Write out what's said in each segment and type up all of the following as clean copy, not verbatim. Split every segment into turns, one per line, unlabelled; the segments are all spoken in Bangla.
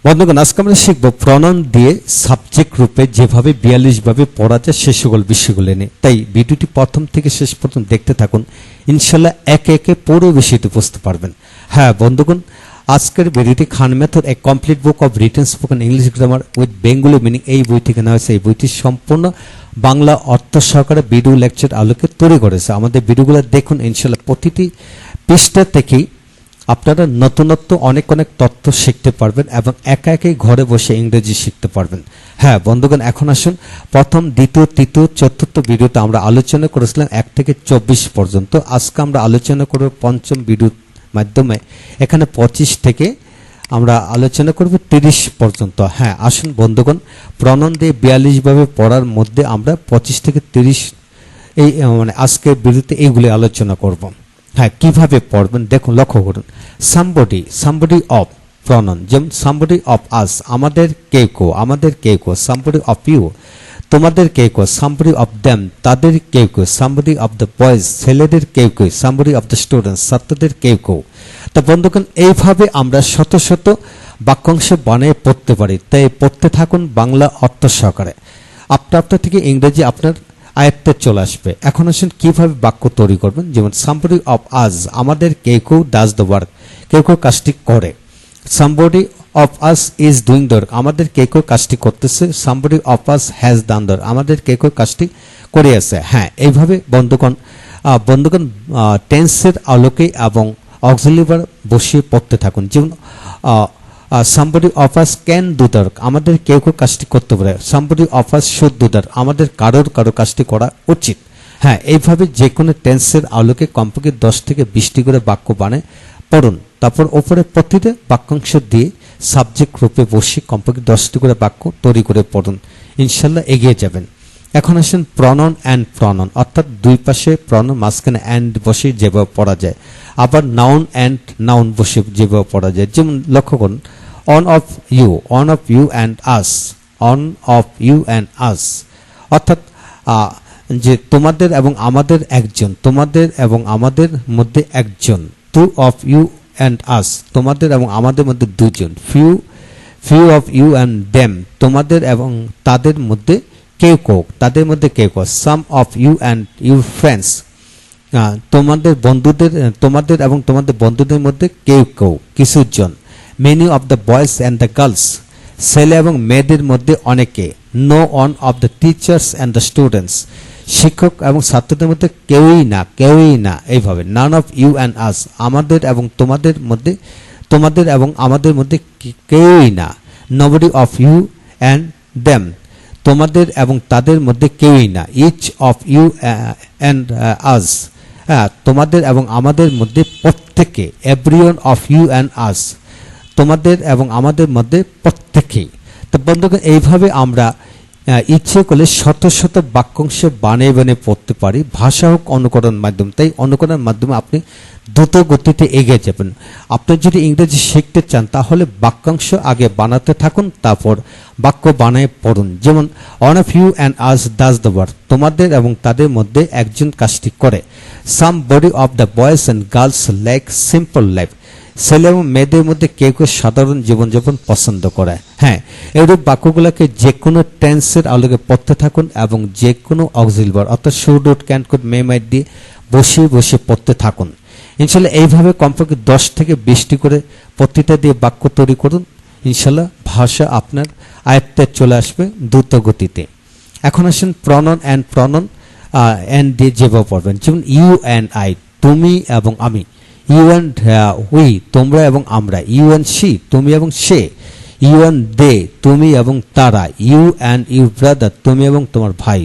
বন্ধুগণ, আজকে আমরা শিখব প্রনাউন দিয়ে সাবজেক্ট রূপে যেভাবে 42 ভাবে পড়া যায় সে সকল বিষয়গুলো নিয়ে। তাই ভিডিওটি প্রথম থেকে শেষ পর্যন্ত দেখতে থাকুন, ইনশাল্লাহ একে একে পুরো বিষয়টি বুঝতে পারবেন। হ্যাঁ বন্ধুগণ, আজকের ভিডিওটি Khan method a complete book of written spoken English grammar with Bengali meaning এই বই থেকে নেওয়া হয়েছে। এই বইটি সম্পূর্ণ বাংলা অর্থ সহকারে ভিডিও লেকচার আলোকে তৈরি করেছে। আমাদের ভিডিওগুলো দেখুন, ইনশাল্লাহ প্রতিটি পৃষ্ঠা থেকেই আপনারা নতুনত্ব অনেক অনেক তথ্য শিখতে পারবেন এবং একা একাই ঘরে বসে ইংরেজি শিখতে পারবেন। হ্যাঁ বন্ধুগণ, এখন আসুন প্রথম, দ্বিতীয়, তৃতীয়, চতুর্থ ভিডিওতে আমরা আলোচনা করেছিলাম 1 থেকে 24 পর্যন্ত। আজকে আমরা আলোচনা করব পঞ্চম ভিডিওর মাধ্যমে এখানে 25 থেকে আমরা আলোচনা করব 30 পর্যন্ত। হ্যাঁ আসুন বন্ধুগণ, প্রনাউন দিয়ে 42 ভাবে পড়ার মধ্যে আমরা 25 থেকে 30 এই মানে আজকের ভিডিওতে এইগুলি আলোচনা করব। হ্যাঁ কিভাবে পড়বেন দেখুন, লক্ষ্য করুন। সামবডি অফ প্রনাউন, যেমন সামবডি অফ আস আমাদের কেউ কেউ, আমাদের কেউ কেউ। সামবডি অফ ইউ তোমাদের কেউ কেউ। সামবডি অফ দেম তাদের কেউ কেউ। সামবডি অফ দ্য বয়েজ ছেলেদের কেউ কেউ। সামবডি অফ দ্য স্টুডেন্টস ছাত্রদের কেউ কেউ। তো বন্ধুগণ, এইভাবে আমরা শত শত বাক্যাংশ বানিয়ে পড়তে পারি। তাই পড়তে থাকুন বাংলা অর্থ সহকারে, আপনার থেকে ইংরেজি আপনার আয়ত্তে চলে আসবে। এখন আসুন কিভাবে বাক্য তৈরি করবেন। যেমন সামবডি অফ আস আমাদের কেউ কেউ ডাজ দ্য ওয়ার্ক, কেউ কেউ কাজটি করে। Somebody of us is doing the work আমাদের কেউ কেউ কাজটি করতেছে। Somebody of us has done the work আমাদের কেউ কেউ কাজটি করে আছে। হ্যাঁ এইভাবে বন্ধুগণ টেন্সের আলোকে এবং অক্সিলারি ভার্ব বসিয়ে পড়তে থাকুন। যেমন somebody of us can do the work আমাদের কেউ কেউ কাজটি করতে পারে। somebody of us should do the work আমাদের কারো কাজটি করা উচিত। হ্যাঁ এইভাবে যে কোনো টেন্সের আলোকে কমপক্ষে 10 থেকে 20টি করে বাক্য বানায় পড়ুন। তারপর ওপরে প্রতিটা বাক্যাংশ দিয়ে সাবজেক্ট রূপে বসে কমপক্ষে 10টি করে বাক্য তৈরি করে পড়ুন, ইনশাল্লাহ এগিয়ে যাবেন। এখন আসেন প্রনাউন অ্যান্ড প্রনাউন, অর্থাৎ দুই পাশে প্রনাউন মাঝখানে অ্যান্ড বসে যেভাবে পড়া যায়, আবার নাউন অ্যান্ড নাউন বসে যেভাবে পড়া যায়। যেমন লক্ষ্য করুন, one of you and us, one of you and us, অর্থাৎ যে তোমাদের এবং আমাদের একজন, তোমাদের এবং আমাদের মধ্যে একজন। Two of you and us তোমাদের এবং আমাদের মধ্যে দুজন। Few of you and them তোমাদের এবং তাদের মধ্যে কেউ কেউ, তাদের মধ্যে কেউ কেউ। Some of you and your friends তোমাদের বন্ধুদের, তোমাদের এবং তোমাদের বন্ধুদের মধ্যে কেউ কেউ, কিছু জন। Many of the boys and the girls ছেলে এবং মেয়েদের মধ্যে অনেকে। No one of the teachers and the students শিক্ষক এবং ছাত্রদের মধ্যে কেউই না। এইভাবে none of you and us আমাদের এবং তোমাদের মধ্যে, তোমাদের এবং আমাদের মধ্যে কেউই না। Nobody of you and them তোমাদের এবং তাদের মধ্যে কেউই না। Each of you and us তোমাদের এবং আমাদের মধ্যে প্রত্যেকে। Everyone of you and us তোমাদের এবং আমাদের মধ্যে প্রত্যেকেই। তো বন্ধুগণ, এইভাবে আমরা ইচ্ছে করলে শত শত বাক্যাংশ বানিয়ে পড়তে পারি, ভাষা হোক অনুকরণ মাধ্যম। তাই অনুকরণের মাধ্যমে আপনি দ্রুত গতিতে এগিয়ে যাবেন। আপনি যদি ইংরেজি শিখতে চান তাহলে বাক্যাংশ আগে বানাতে থাকুন, তারপর বাক্য বানিয়ে পড়ুন। যেমন one of you and us does the work তোমাদের এবং তাদের মধ্যে একজন কাজটি করে। Somebody of the boys and girls like simple life ছেলে এবং মেয়েদের মধ্যে কেউ কেউ সাধারণ জীবনযাপন পছন্দ করে। হ্যাঁ এরূপ বাক্যগুলোকে যে কোনো টেন্সের আলোকে পড়তে থাকুন এবং যে কোনো অক্সিলারি ভার্ব অর্থাৎ শুড, উড, ক্যান, কুড, মে, মাইট দিয়ে বসে পড়তে থাকুন। ইনশাল্লাহ এইভাবে কমপক্ষে 10 থেকে 20টি করে প্রতিটা দিয়ে বাক্য তৈরি করুন, ইনশাল্লাহ ভাষা আপনার আয়ত্তে চলে আসবে দ্রুত গতিতে। এখন আসেন প্রনাউন অ্যান্ড প্রনাউন অ্যান্ড দিয়ে যেভাবে পড়বেন। যেমন ইউ অ্যান্ড আই তুমি এবং আমি। ইউ অ্যান্ড উই তোমরা এবং আমরা। ইউ অ্যান্ড শি তুমি এবং সে। ইউ অ্যান্ড দে তুমি এবং তারা। ইউ অ্যান্ড ইউর ব্রাদার তুমি এবং তোমার ভাই।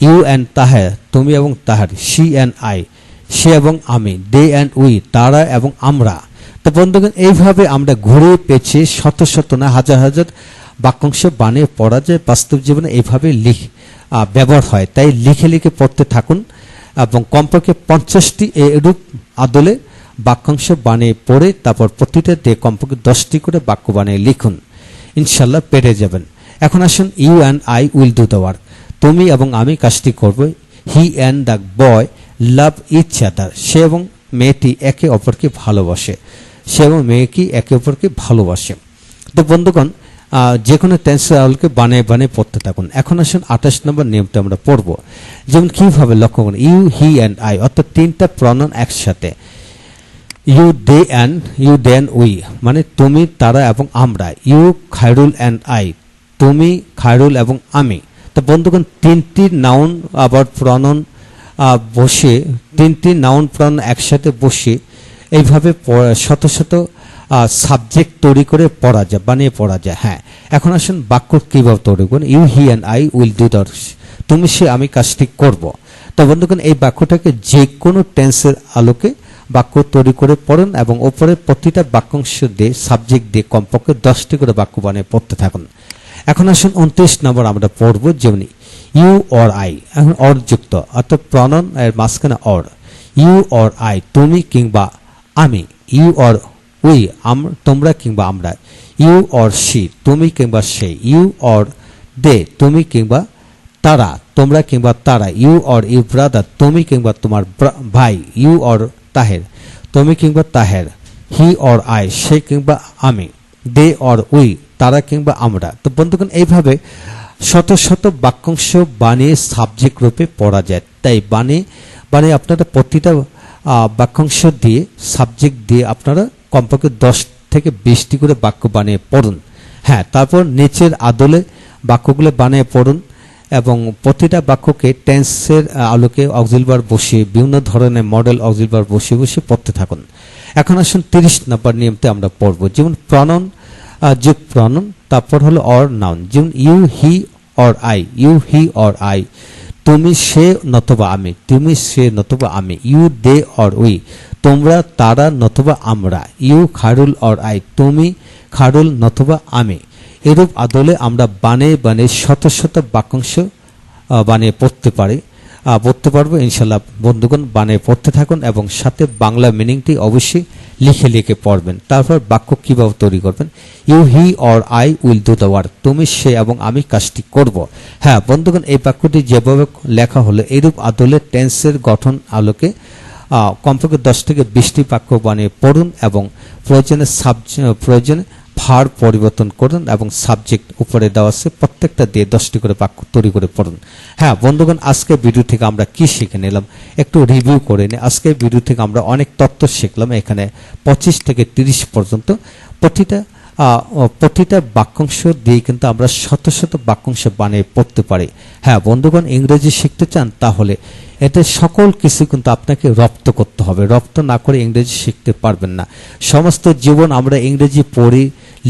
ইউ অ্যান্ড তাহার তুমি এবং তাহার। শি অ্যান্ড আই সে এবং আমি। দে অ্যান্ড উই তারা এবং আমরা। তো বন্ধুগণ, এইভাবে আমরা ঘুরে পেঁচে শত শত না হাজার হাজার বাক্যাংশ বানিয়ে পড়া যায়। বাস্তব জীবনে এইভাবে ব্যবহার হয়। তাই লিখে পড়তে থাকুন এবং কমপক্ষে 50টি এরূপ আদলে বাক্যাংশ বানিয়ে পড়ে তারপর প্রতিটা দিয়ে কমপক্ষে 10টি করে বাক্য বানিয়ে লিখুন, ইনশাল্লাহ পেরে যাবেন। এখন আসুন you and I will do the work তুমি এবং আমি কাজটি করব। He and the boy love each other সে এবং মেয়েটি একে অপরকে ভালোবাসে। সে এবং মেয়েকে একে অপরকে ভালোবাসে। তো বন্ধুগণ যে কোনো টেন্সের আলোকে বানিয়ে বানিয়ে পড়তে থাকুন। এখন আসুন 28 নম্বর নিয়মটা আমরা পড়ব। যেমন কিভাবে লক্ষ্য করুন, ইউ, হি অ্যান্ড আই, অর্থাৎ তিনটা প্রনাউন একসাথে। ইউ, দে অ্যান্ড উই, মানে তুমি, তারা এবং আমরা। ইউ, খায়রুল অ্যান্ড আই, তুমি, খায়রুল এবং আমি। তো বন্ধুগণ তিনটি নাউন আবার প্রনাউন বসে, তিনটি নাউন প্রনাউন একসাথে বসে এইভাবে শত শত সাবজেক্ট তৈরি করে পড়া যায়, বানিয়ে পড়া যায়। হ্যাঁ, এখন আসুন বাক্য কীভাবে তৈরি করুন। You, he and I will do the, তুমি, সে, আমি কাজটি করব। তো বন্ধুগণ এই বাক্যটাকে যে কোনো টেন্সের আলোকে বাক্য তৈরি করে পড়ুন এবং ওপরে প্রতিটা বাক্যাংশ দিয়ে সাবজেক্ট দিয়ে কমপক্ষে 10টি করে বাক্য বানিয়ে পড়তে থাকুন। এখন আসুন 29 নম্বর আমরা পড়ব। যেমন ইউ অর আই, এখন অর যুক্ত, অর্থাৎ প্রনাউন এর মাঝখানে অর। ইউ অর আই, তুমি কিংবা আমি। ইউ অর উই, তোমরা কিংবা আমরা। ইউ অর শি, তুমি কিংবা সে। ইউ অর দে, তুমি কিংবা তারা, তোমরা কিংবা তারা। ইউ অর ইউ ব্রাদার, তুমি কিংবা তোমার ভাই। ইউ অর তাহের, তুমি কিংবা তাহের। হি অর আই, সে কিংবা আমি। দে অর উই, তারা কিংবা আমরা। তো বন্ধুগণ এইভাবে শত শত বাক্যাংশ বানিয়ে সাবজেক্ট রূপে পড়া যায়। তাই বানিয়ে আপনারা প্রতিটা বাক্যাংশ দিয়ে সাবজেক্ট দিয়ে আপনারা কমপক্ষে 10 থেকে 20টি করে বাক্য বানিয়ে পড়ুন। হ্যাঁ, তারপর নিচের আদলে বাক্যগুলো বানিয়ে পড়ুন এবং প্রতিটা বাক্যকে টেন্সের আলোকে অক্সিলারি ভার্ব বসিয়ে বিভিন্ন ধরনের মডেল অক্সিলারি ভার্ব বসিয়ে বসিয়ে পড়তে থাকুন। এখন আসুন 30 নম্বর নিয়মতে আমরা পড়ব। যেমন প্রনাউন যোগ প্রনাউন, তারপর হলো অর নাউন। যেমন you, he or I. You, he or I, তুমি, সে নতুবা আমি। তুমি, সে নতুবা আমি। ইউ, দে অর উই, তোমরা, তারা নতুবা আমরা। ইউ, খায়রুল অর আই, তুমি, খায়রুল নতুবা আমি। এরূপ আদলে আমরা বানিয়ে বানিয়ে শত শত বাক্যাংশ বানিয়ে পড়তে পারবো ইনশাল্লাহ। বন্ধুগণ বানিয়ে পড়তে থাকুন এবং সাথে বাংলা মিনিংটি অবশ্যই লিখে লিখে পড়বেন। তারপর বাক্য কিভাবে তৈরি করবেন। You, he or I will do the work, তুমি, সে এবং আমি কাজটি করব। হ্যাঁ বন্ধুগণ, এই বাক্যটি যেভাবে লেখা হলো এরূপ আদলে টেন্সের গঠন আলোকে কমপক্ষে 10 থেকে 20টি বাক্য বানিয়ে পড়ুন এবং প্রয়োজনে ভার পরিবর্তন করুন এবং সাবজেক্ট উপরে দেওয়া আছে প্রত্যেকটা দিয়ে 10টি করে বাক্য তৈরি করে পড়ুন। হ্যাঁ বন্ধুগণ, আজকের ভিডিও থেকে আমরা কি শিখে নিলাম একটু রিভিউ করে নিই। আজকের ভিডিও থেকে আমরা অনেক তথ্য শিখলাম। এখানে 25 থেকে 30 পর্যন্ত প্রতিটা বাক্যাংশ দিয়ে কিন্তু আমরা শত শত বাক্যাংশ বানিয়ে পড়তে পারি। হ্যাঁ বন্ধুগণ, ইংরেজি শিখতে চান তাহলে এতে সকল কিছু কিন্তু আপনাকে রপ্ত করতে হবে। রপ্ত না করে ইংরেজি শিখতে পারবেন না। সমস্ত জীবন আমরা ইংরেজি পড়ি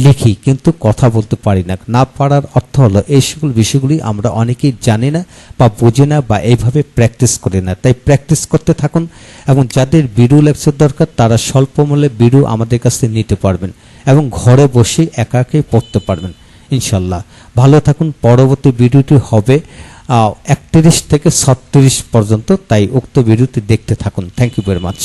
লিখি কিন্তু কথা বলতে পারি না। না পারার অর্থ হলো এই সকল বিষয়গুলি আমরা অনেকেই জানি না বা বুঝি না বা এইভাবে প্র্যাকটিস করি না। তাই প্র্যাকটিস করতে থাকুন এবং যাদের ভিডিও লেকচার দরকার তারা স্বল্প মূল্যে ভিডিও আমাদের কাছে নিতে পারবেন এবং ঘরে বসে একা একাই পড়তে পারবেন ইনশাল্লাহ। ভালো থাকুন। পরবর্তী ভিডিওটি হবে 31 থেকে 36 পর্যন্ত, তাই উক্ত ভিডিওটি দেখতে থাকুন। Thank you very much.